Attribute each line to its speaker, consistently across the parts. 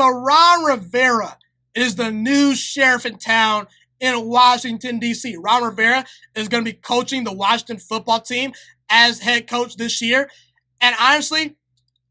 Speaker 1: So Ron Rivera is the new sheriff in town in Washington, D.C. Ron Rivera is going to be coaching the Washington football team as head coach this year. And honestly,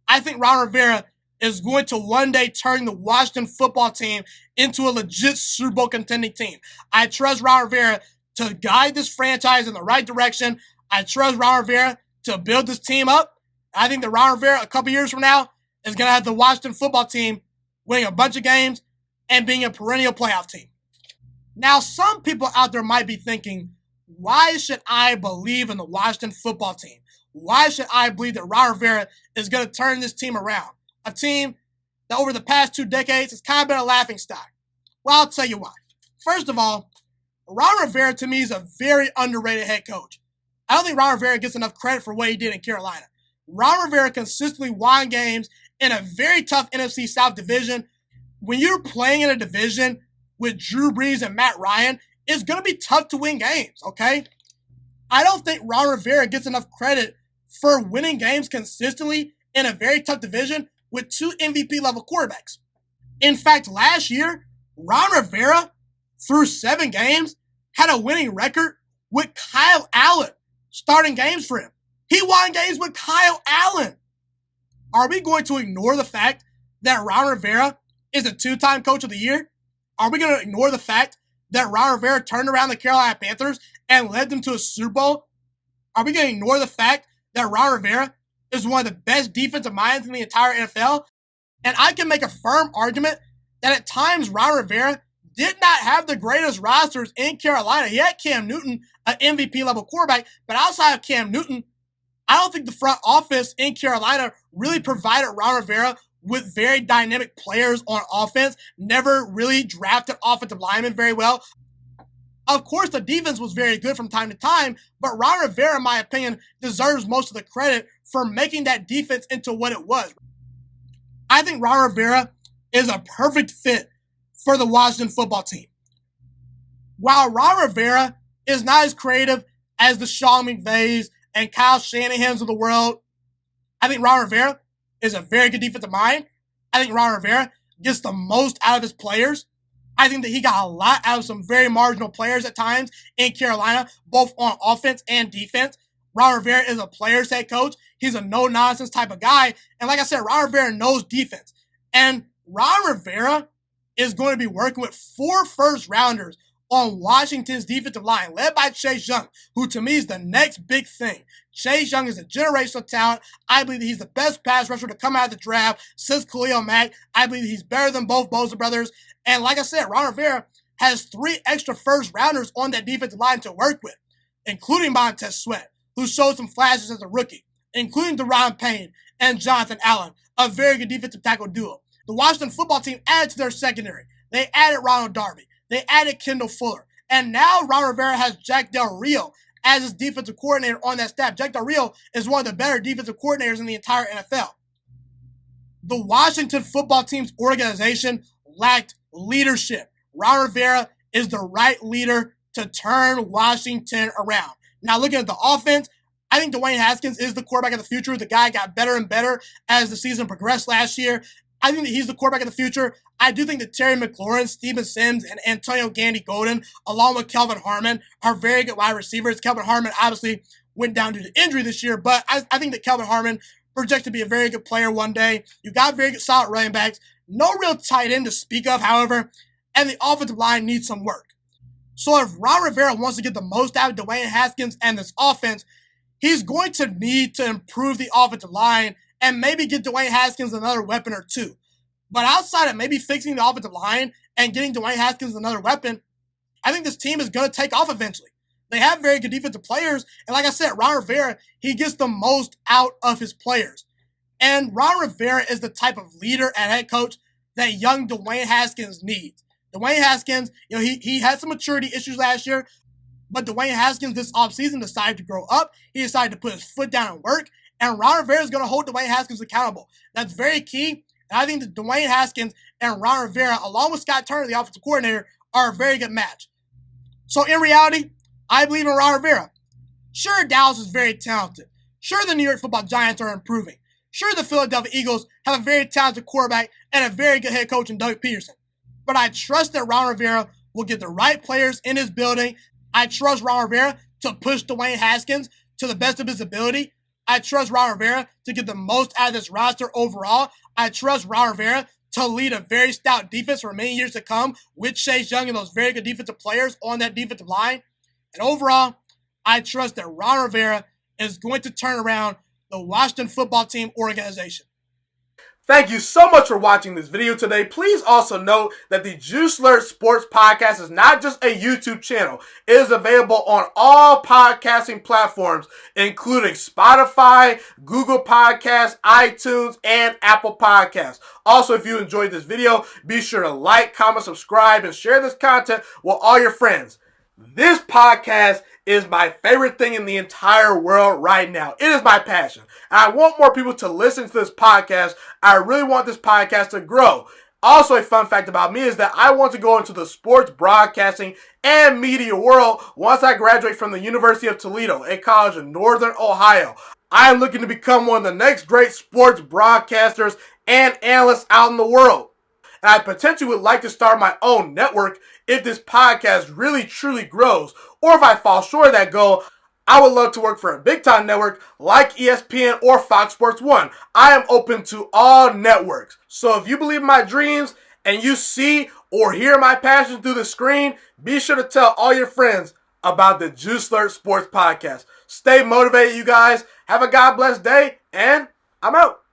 Speaker 1: I think Ron Rivera is going to one day turn the Washington football team into a legit Super Bowl contending team. I trust Ron Rivera to guide this franchise in the right direction. I trust Ron Rivera to build this team up. I think that Ron Rivera, a couple years from now, is going to have the Washington football team winning a bunch of games and being a perennial playoff team. Now, some people out there might be thinking, why should I believe in the Washington football team? Why should I believe that Ron Rivera is going to turn this team around? A team that over the past 2 decades has kind of been a laughingstock. Well, I'll tell you why. First of all, Ron Rivera to me is a very underrated head coach. I don't think Ron Rivera gets enough credit for what he did in Carolina. Ron Rivera consistently won games in a very tough NFC South division. When you're playing in a division with Drew Brees and Matt Ryan, it's going to be tough to win games, okay? I don't think Ron Rivera gets enough credit for winning games consistently in a very tough division with 2 MVP-level quarterbacks. In fact, last year, Ron Rivera, through 7 games, had a winning record with Kyle Allen starting games for him. He won games with Kyle Allen. Are we going to ignore the fact that Ron Rivera is a 2-time Coach of the Year? Are we going to ignore the fact that Ron Rivera turned around the Carolina Panthers and led them to a Super Bowl? Are we going to ignore the fact that Ron Rivera is one of the best defensive minds in the entire NFL? And I can make a firm argument that at times Ron Rivera did not have the greatest rosters in Carolina. He had Cam Newton, an MVP-level quarterback, but outside of Cam Newton, I don't think the front office in Carolina really provided Ron Rivera with very dynamic players on offense, never really drafted offensive linemen very well. Of course, the defense was very good from time to time, but Ron Rivera, in my opinion, deserves most of the credit for making that defense into what it was. I think Ron Rivera is a perfect fit for the Washington football team. While Ron Rivera is not as creative as the Sean McVays and Kyle Shanahan's of the world, I think Ron Rivera is a very good defensive mind. I think Ron Rivera gets the most out of his players. I think that he got a lot out of some very marginal players at times in Carolina, both on offense and defense. Ron Rivera is a player's head coach. He's a no-nonsense type of guy. And like I said, Ron Rivera knows defense. And Ron Rivera is going to be working with 4 first-rounders on Washington's defensive line, led by Chase Young, who to me is the next big thing. Chase Young is a generational talent. I believe that he's the best pass rusher to come out of the draft since Khalil Mack. I believe he's better than both Bosa brothers. And like I said, Ron Rivera has 3 extra first-rounders on that defensive line to work with, including Montez Sweat, who showed some flashes as a rookie, including Deron Payne and Jonathan Allen, a very good defensive tackle duo. The Washington football team added to their secondary. They added Ronald Darby. They added Kendall Fuller. And now Ron Rivera has Jack Del Rio as his defensive coordinator on that staff. Jack Del Rio is one of the better defensive coordinators in the entire NFL. The Washington football team's organization lacked leadership. Ron Rivera is the right leader to turn Washington around. Now, looking at the offense, I think Dwayne Haskins is the quarterback of the future. The guy got better and better as the season progressed last year. I think that he's the quarterback of the future. I do think that Terry McLaurin, Steven Sims, and Antonio Gandy-Golden, along with Kelvin Harmon, are very good wide receivers. Kelvin Harmon obviously went down due to injury this year, but I think that Kelvin Harmon projects to be a very good player one day. You got very good solid running backs. No real tight end to speak of, however, and the offensive line needs some work. So if Ron Rivera wants to get the most out of Dwayne Haskins and this offense, he's going to need to improve the offensive line and maybe get Dwayne Haskins another weapon or 2. But outside of maybe fixing the offensive line and getting Dwayne Haskins another weapon, I think this team is going to take off eventually. They have very good defensive players. And like I said, Ron Rivera, he gets the most out of his players. And Ron Rivera is the type of leader and head coach that young Dwayne Haskins needs. Dwayne Haskins, he had some maturity issues last year, but Dwayne Haskins this offseason decided to grow up. He decided to put his foot down and work. And Ron Rivera is going to hold Dwayne Haskins accountable. That's very key. And I think that Dwayne Haskins and Ron Rivera, along with Scott Turner, the offensive coordinator, are a very good match. So in reality, I believe in Ron Rivera. Sure, Dallas is very talented. Sure, the New York Football Giants are improving. Sure, the Philadelphia Eagles have a very talented quarterback and a very good head coach in Doug Peterson. But I trust that Ron Rivera will get the right players in his building. I trust Ron Rivera to push Dwayne Haskins to the best of his ability. I trust Ron Rivera to get the most out of this roster overall. I trust Ron Rivera to lead a very stout defense for many years to come with Chase Young and those very good defensive players on that defensive line. And overall, I trust that Ron Rivera is going to turn around the Washington football team organization.
Speaker 2: Thank you so much for watching this video today. Please also note that the Juiciest Sports Podcast is not just a YouTube channel. It is available on all podcasting platforms, including Spotify, Google Podcasts, iTunes, and Apple Podcasts. Also, if you enjoyed this video, be sure to like, comment, subscribe, and share this content with all your friends. This podcast is my favorite thing in the entire world right now. It is my passion. And I want more people to listen to this podcast. I really want this podcast to grow. Also, a fun fact about me is that I want to go into the sports broadcasting and media world once I graduate from the University of Toledo, a college in Northern Ohio. I am looking to become one of the next great sports broadcasters and analysts out in the world. And I potentially would like to start my own network if this podcast really truly grows. Or if I fall short of that goal, I would love to work for a big time network like ESPN or Fox Sports 1. I am open to all networks. So if you believe in my dreams and you see or hear my passion through the screen, be sure to tell all your friends about the Juiciest Sports Podcast. Stay motivated, you guys. Have a God bless day, and I'm out.